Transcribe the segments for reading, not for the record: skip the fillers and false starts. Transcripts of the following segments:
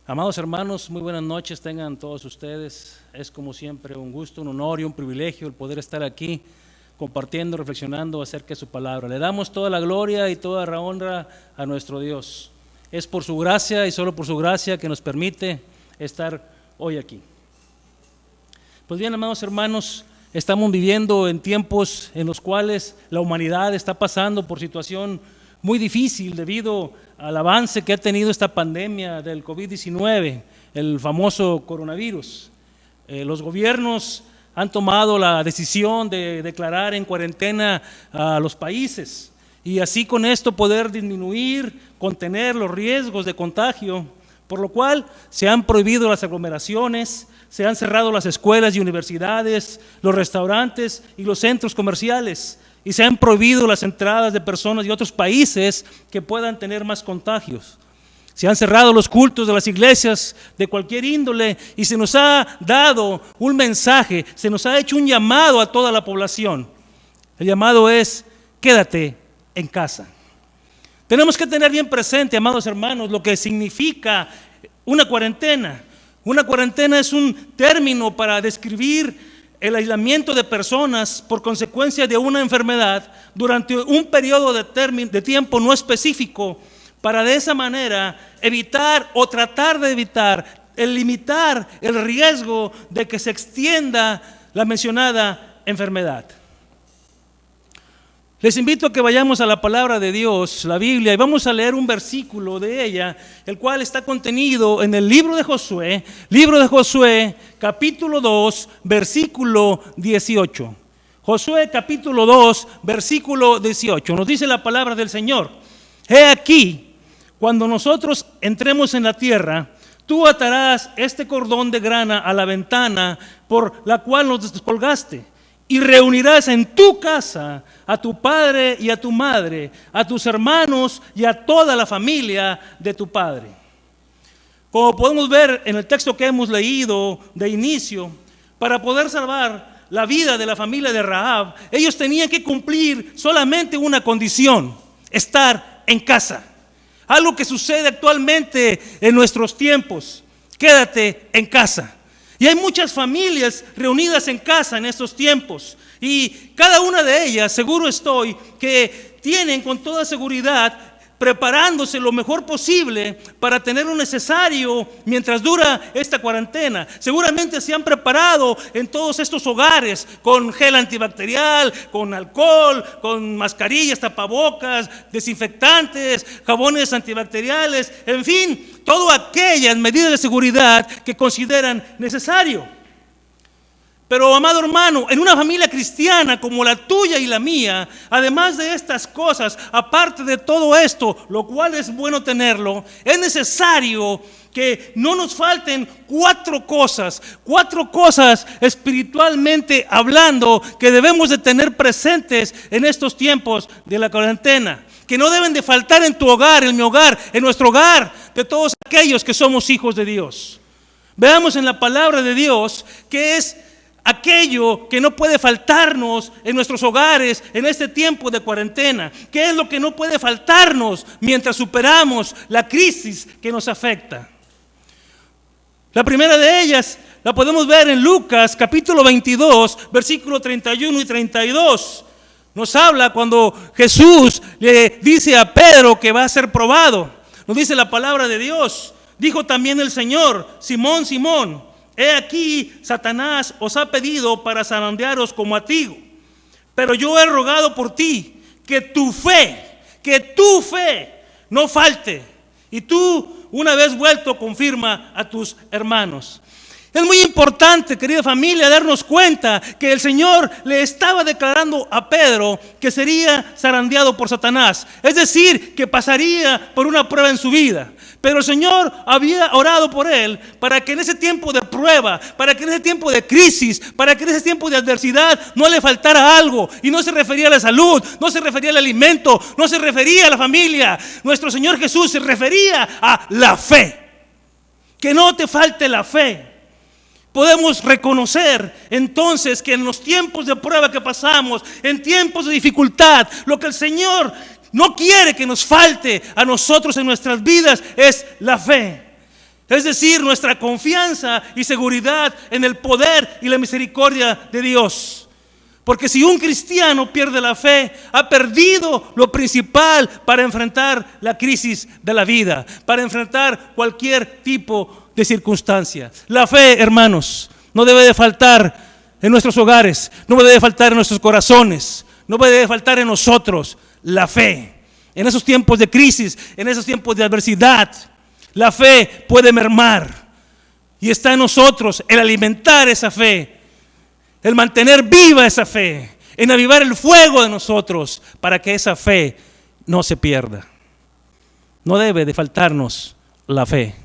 Amados hermanos, muy buenas noches tengan todos ustedes. Es como siempre un gusto, un honor y un privilegio el poder estar aquí compartiendo, reflexionando acerca de su palabra. Le damos toda la gloria y toda la honra a nuestro Dios. Es por su gracia y solo por su gracia que nos permite estar hoy aquí. Pues bien, amados hermanos, estamos viviendo en tiempos en los cuales la humanidad está pasando por situación muy difícil debido al avance que ha tenido esta pandemia del COVID-19, el famoso coronavirus. Los gobiernos han tomado la decisión de declarar en cuarentena a los países y así con esto poder disminuir, contener los riesgos de contagio, por lo cual se han prohibido las aglomeraciones, se han cerrado las escuelas y universidades, los restaurantes y los centros comerciales, y se han prohibido las entradas de personas de otros países que puedan tener más contagios. Se han cerrado los cultos de las iglesias de cualquier índole y se nos ha dado un mensaje, se nos ha hecho un llamado a toda la población. El llamado es: quédate en casa. Tenemos que tener bien presente, amados hermanos, lo que significa una cuarentena. Una cuarentena es un término para describir el aislamiento de personas por consecuencia de una enfermedad durante un periodo de tiempo no específico, para de esa manera evitar o tratar de evitar, limitar el riesgo de que se extienda la mencionada enfermedad. Les invito a que vayamos a la palabra de Dios, la Biblia, y vamos a leer un versículo de ella, el cual está contenido en el libro de Josué, capítulo 2, versículo 18. Josué capítulo 2, versículo 18. Nos dice la palabra del Señor: He aquí, cuando nosotros entremos en la tierra, tú atarás este cordón de grana a la ventana por la cual nos descolgaste, y reunirás en tu casa a tu padre y a tu madre, a tus hermanos y a toda la familia de tu padre. Como podemos ver en el texto que hemos leído de inicio, para poder salvar la vida de la familia de Rahab, ellos tenían que cumplir solamente una condición: estar en casa. Algo que sucede actualmente en nuestros tiempos: quédate en casa. Y hay muchas familias reunidas en casa en estos tiempos, y cada una de ellas, seguro estoy, que tienen con toda seguridad preparándose lo mejor posible para tener lo necesario mientras dura esta cuarentena. Seguramente se han preparado en todos estos hogares con gel antibacterial, con alcohol, con mascarillas, tapabocas, desinfectantes, jabones antibacteriales, en fin, todas aquellas medidas de seguridad que consideran necesario. Pero, amado hermano, en una familia cristiana como la tuya y la mía, además de estas cosas, aparte de todo esto, lo cual es bueno tenerlo, es necesario que no nos falten cuatro cosas espiritualmente hablando, que debemos de tener presentes en estos tiempos de la cuarentena, que no deben de faltar en tu hogar, en mi hogar, en nuestro hogar, de todos aquellos que somos hijos de Dios. Veamos en la palabra de Dios que es aquello que no puede faltarnos en nuestros hogares en este tiempo de cuarentena. ¿Qué es lo que no puede faltarnos mientras superamos la crisis que nos afecta? La primera de ellas la podemos ver en Lucas capítulo 22, versículos 31 y 32. Nos habla cuando Jesús le dice a Pedro que va a ser probado. Nos dice la palabra de Dios: Dijo también el Señor: Simón, Simón, he aquí, Satanás os ha pedido para zarandearos como a trigo, pero yo he rogado por ti que tu fe no falte, y tú, una vez vuelto, confirma a tus hermanos. Es muy importante, querida familia, darnos cuenta que el Señor le estaba declarando a Pedro que sería zarandeado por Satanás, es decir, que pasaría por una prueba en su vida. Pero el Señor había orado por él para que en ese tiempo de prueba, para que en ese tiempo de crisis, para que en ese tiempo de adversidad no le faltara algo. Y no se refería a la salud, no se refería al alimento, no se refería a la familia. Nuestro Señor Jesús se refería a la fe. Que no te falte la fe. Podemos reconocer entonces que en los tiempos de prueba que pasamos, en tiempos de dificultad, lo que el Señor no quiere que nos falte a nosotros en nuestras vidas es la fe. Es decir, nuestra confianza y seguridad en el poder y la misericordia de Dios. Porque si un cristiano pierde la fe, ha perdido lo principal para enfrentar la crisis de la vida, para enfrentar cualquier tipo de circunstancia. La fe, hermanos, no debe de faltar en nuestros hogares, no debe de faltar en nuestros corazones, no debe de faltar en nosotros. La fe, en esos tiempos de crisis, en esos tiempos de adversidad, la fe puede mermar. Y está en nosotros el alimentar esa fe, el mantener viva esa fe, en avivar el fuego de nosotros para que esa fe no se pierda. No debe de faltarnos la fe.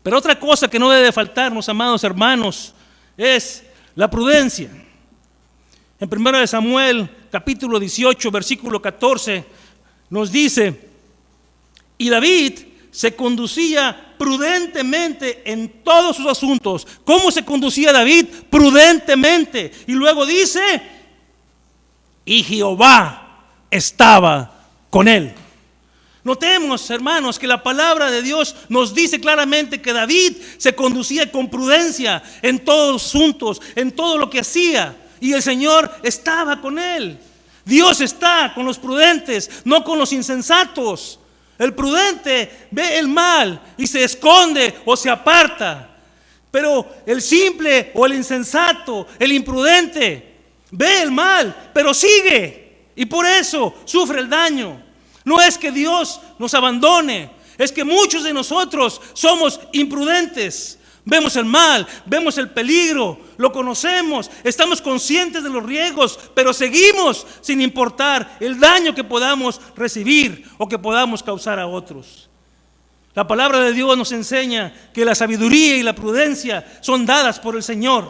Pero otra cosa que no debe de faltarnos, amados hermanos, es la prudencia. En 1 Samuel, capítulo 18, versículo 14, nos dice: y David se conducía prudentemente en todos sus asuntos. ¿Cómo se conducía David? Prudentemente. Y luego dice: y Jehová estaba con él. Notemos, hermanos, que la palabra de Dios nos dice claramente que David se conducía con prudencia en todos los asuntos, en todo lo que hacía, y el Señor estaba con él. Dios está con los prudentes, no con los insensatos. El prudente ve el mal y se esconde o se aparta, pero el simple o el insensato, el imprudente, ve el mal, pero sigue, y por eso sufre el daño. No es que Dios nos abandone, es que muchos de nosotros somos imprudentes. Vemos el mal, vemos el peligro, lo conocemos, estamos conscientes de los riesgos, pero seguimos sin importar el daño que podamos recibir o que podamos causar a otros. La palabra de Dios nos enseña que la sabiduría y la prudencia son dadas por el Señor.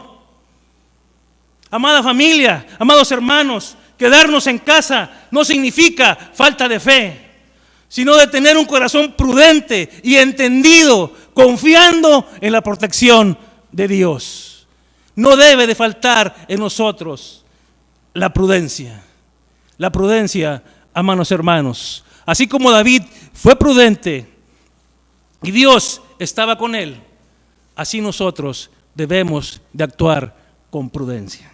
Amada familia, amados hermanos, quedarnos en casa no significa falta de fe, sino de tener un corazón prudente y entendido, confiando en la protección de Dios. No debe de faltar en nosotros la prudencia. La prudencia, amados hermanos. Así como David fue prudente y Dios estaba con él, así nosotros debemos de actuar con prudencia.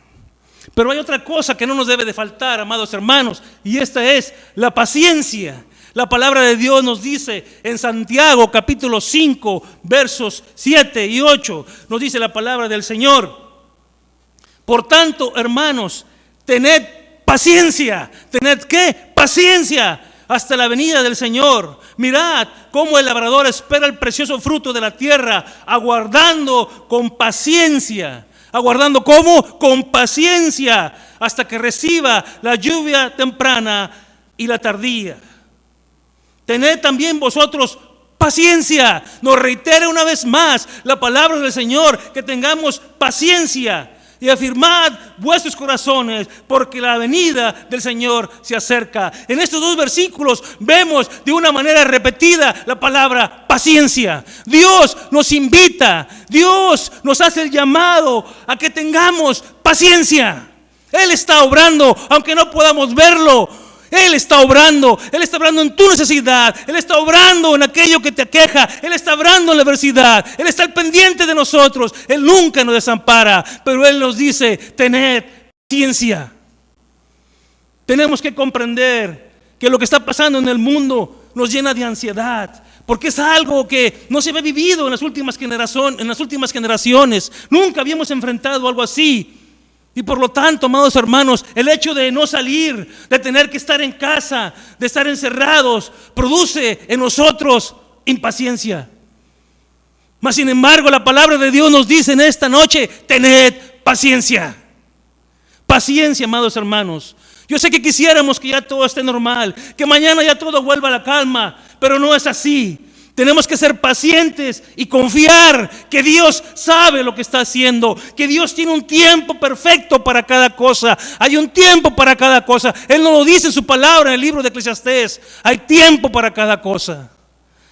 Pero hay otra cosa que no nos debe de faltar, amados hermanos, y esta es la paciencia. La palabra de Dios nos dice en Santiago capítulo 5 versos 7 y 8, nos dice la palabra del Señor: por tanto, hermanos, tened paciencia. ¿Tened qué? Paciencia hasta la venida del Señor. Mirad cómo el labrador espera el precioso fruto de la tierra, aguardando con paciencia. ¿Aguardando cómo? Con paciencia hasta que reciba la lluvia temprana y la tardía. Tened también vosotros paciencia. Nos reitera una vez más la palabra del Señor, que tengamos paciencia. Y afirmad vuestros corazones, porque la venida del Señor se acerca. En estos dos versículos vemos de una manera repetida la palabra paciencia. Dios nos invita, Dios nos hace el llamado a que tengamos paciencia. Él está obrando, aunque no podamos verlo. Él está obrando en tu necesidad, Él está obrando en aquello que te aqueja, Él está obrando en la adversidad, Él está al pendiente de nosotros, Él nunca nos desampara, pero Él nos dice: tened paciencia. Tenemos que comprender que lo que está pasando en el mundo nos llena de ansiedad, porque es algo que no se había vivido en las últimas generaciones, nunca habíamos enfrentado algo así. Y por lo tanto, amados hermanos, el hecho de no salir, de tener que estar en casa, de estar encerrados, produce en nosotros impaciencia. Mas sin embargo, la palabra de Dios nos dice en esta noche: tened paciencia. Paciencia, amados hermanos. Yo sé que quisiéramos que ya todo esté normal, que mañana ya todo vuelva a la calma, pero no es así. Tenemos que ser pacientes y confiar que Dios sabe lo que está haciendo, que Dios tiene un tiempo perfecto para cada cosa. Hay un tiempo para cada cosa. Él nos lo dice en su palabra en el libro de Eclesiastés. Hay tiempo para cada cosa.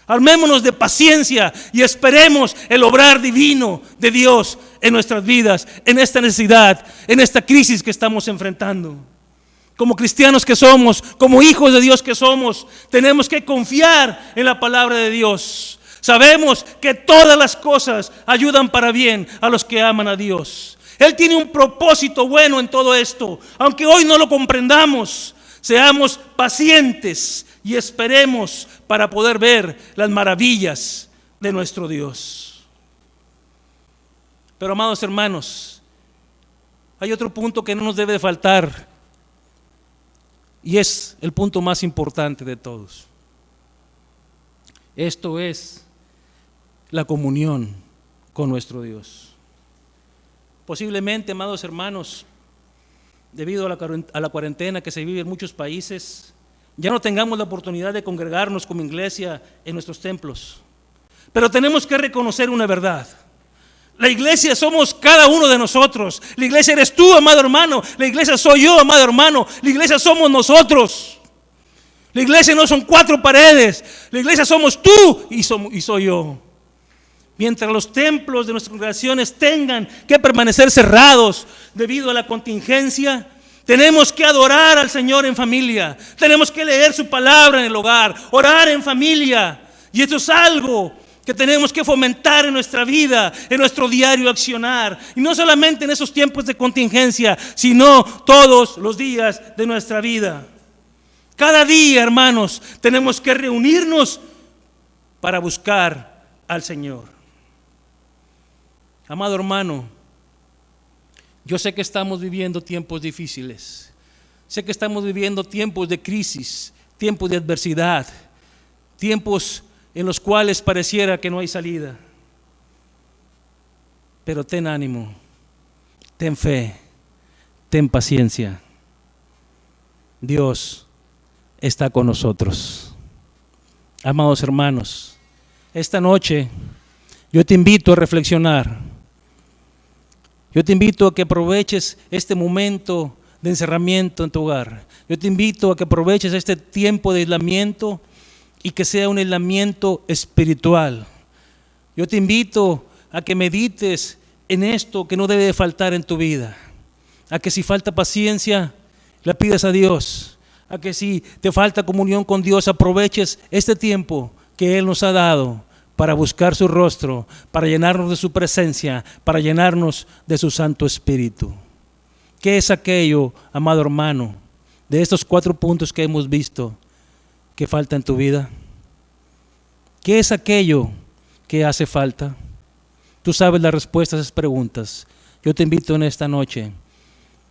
Armémonos de paciencia y esperemos el obrar divino de Dios en nuestras vidas, en esta necesidad, en esta crisis que estamos enfrentando. Como cristianos que somos, como hijos de Dios que somos, tenemos que confiar en la palabra de Dios. Sabemos que todas las cosas ayudan para bien a los que aman a Dios. Él tiene un propósito bueno en todo esto. Aunque hoy no lo comprendamos, seamos pacientes y esperemos para poder ver las maravillas de nuestro Dios. Pero amados hermanos, hay otro punto que no nos debe de faltar, y es el punto más importante de todos. Esto es la comunión con nuestro Dios. Posiblemente, amados hermanos, debido a la cuarentena que se vive en muchos países, ya no tengamos la oportunidad de congregarnos como iglesia en nuestros templos. Pero tenemos que reconocer una verdad. La iglesia somos cada uno de nosotros. La iglesia eres tú, amado hermano. La iglesia soy yo, amado hermano. La iglesia somos nosotros. La iglesia no son 4 paredes. La iglesia somos tú y soy yo. Mientras los templos de nuestras congregaciones tengan que permanecer cerrados debido a la contingencia, tenemos que adorar al Señor en familia. Tenemos que leer su palabra en el hogar, orar en familia. Y esto es algo que tenemos que fomentar en nuestra vida, en nuestro diario accionar. Y no solamente en esos tiempos de contingencia, sino todos los días de nuestra vida. Cada día, hermanos, tenemos que reunirnos para buscar al Señor. Amado hermano, yo sé que estamos viviendo tiempos difíciles. Sé que estamos viviendo tiempos de crisis, tiempos de adversidad, tiempos en los cuales pareciera que no hay salida. Pero ten ánimo, ten fe, ten paciencia. Dios está con nosotros. Amados hermanos, esta noche yo te invito a reflexionar. Yo te invito a que aproveches este momento de encerramiento en tu hogar. Yo te invito a que aproveches este tiempo de aislamiento y que sea un aislamiento espiritual. Yo te invito a que medites en esto que no debe de faltar en tu vida. A que si falta paciencia, la pidas a Dios. A que si te falta comunión con Dios, aproveches este tiempo que Él nos ha dado para buscar su rostro, para llenarnos de su presencia, para llenarnos de su Santo Espíritu. ¿Qué es aquello, amado hermano, de estos 4 puntos que hemos visto, que falta en tu vida? ¿Qué es aquello que hace falta? Tú sabes la respuesta a esas preguntas. Yo te invito en esta noche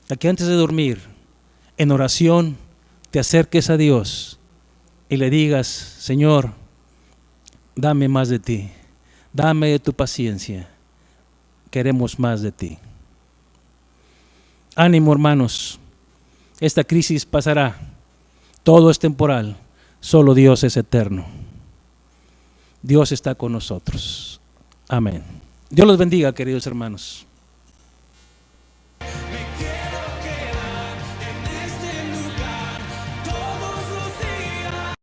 a que antes de dormir, en oración, te acerques a Dios y le digas: Señor, dame más de ti, dame de tu paciencia, queremos más de ti. Ánimo, hermanos, esta crisis pasará, todo es temporal, solo Dios es eterno. Dios está con nosotros. Amén. Dios los bendiga, queridos hermanos.